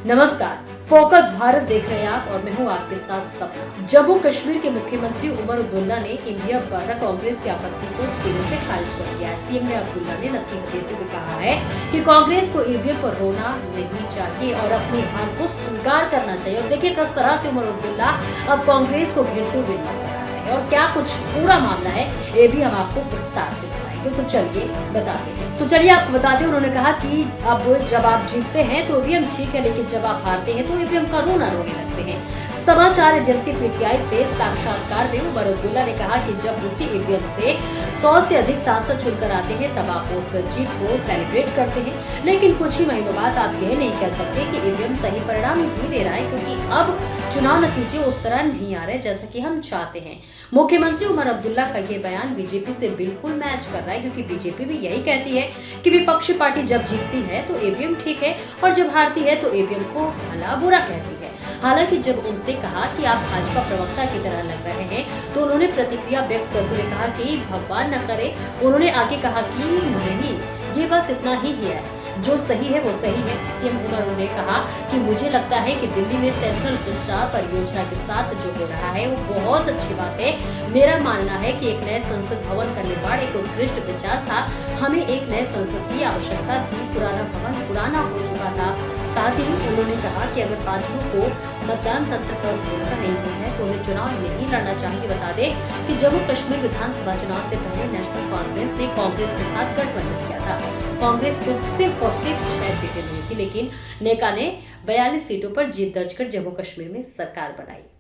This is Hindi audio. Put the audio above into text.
नमस्कार, फोकस भारत देख रहे हैं आप और मैं हूं आपके साथ सपना। जम्मू कश्मीर के मुख्यमंत्री उमर अब्दुल्ला ने इंडिया पर कांग्रेस की आपत्ति को सिरे से खारिज कर दिया है। सीएम ने अब्दुल्ला ने नसीहत देते हुए कहा है कि कांग्रेस को ईवीएम पर रोना नहीं चाहिए और अपनी हार को स्वीकार करना चाहिए। और देखिए किस तरह से उमर अब्दुल्ला अब कांग्रेस को घेरते हुए नजर आ रहे हैं और क्या कुछ पूरा मामला है ये भी हम आपको विस्तार से बताएंगे। तो चलिए बताते हैं। तो चलिए आपको बता दें, उन्होंने कहा कि अब जब आप जीतते हैं तो ईवीएम ठीक है, लेकिन जब आप हारते हैं तो ईवीएम का रोना रोने लगते हैं। समाचार एजेंसी पीटीआई से साक्षात्कार में उमर अब्दुल्ला ने कहा कि जब उसी ईवीएम से 100 से अधिक सांसद चुनकर आते हैं तब आप उस जीत को सेलिब्रेट करते हैं, लेकिन कुछ ही महीनों बाद आप यह नहीं कह सकते कि ईवीएम सही परिणाम नहीं दे रहा है, क्योंकि अब चुनाव नतीजे उस तरह नहीं आ रहे जैसा कि हम चाहते हैं। मुख्यमंत्री उमर अब्दुल्ला का ये बयान बीजेपी से बिल्कुल मैच कर रहा है, क्योंकि बीजेपी भी यही कहती है कि विपक्षी पार्टी जब जीतती है तो ईवीएम ठीक है और जब हारती है तो ईवीएम को भला बुरा कहती है। हालांकि जब उनसे कहा कि आप भाजपा प्रवक्ता की तरह लग रहे हैं तो उन्होंने प्रतिक्रिया व्यक्त करते हुए कहा कि भगवान न करे। उन्होंने आगे कहा कि नहीं, ये बस इतना ही है, जो सही है वो सही है। सीएम उमर ने कहा कि मुझे लगता है कि दिल्ली में सेंट्रल विस्टा परियोजना के साथ जो हो रहा है वो बहुत अच्छी बात है। मेरा मानना है कि एक नए संसद भवन का निर्माण एक उत्कृष्ट विचार था। हमें एक नए संसद की आवश्यकता थी, पुराना भवन पुराना हो चुका था। साथ ही उन्होंने कहा कि अगर पार्टियों को मतदान तंत्र पर भरोसा नहीं है तो उन्हें चुनाव नहीं लड़ना चाहिए। बता दें कि जम्मू कश्मीर विधानसभा चुनाव से पहले नेशनल कॉन्फ्रेंस ने कांग्रेस के साथ गठबंधन किया था। कांग्रेस को सिर्फ और सिर्फ 6 सीटें मिली थी, लेकिन नेका ने 42 सीटों पर जीत दर्ज कर जम्मू कश्मीर में सरकार बनाई।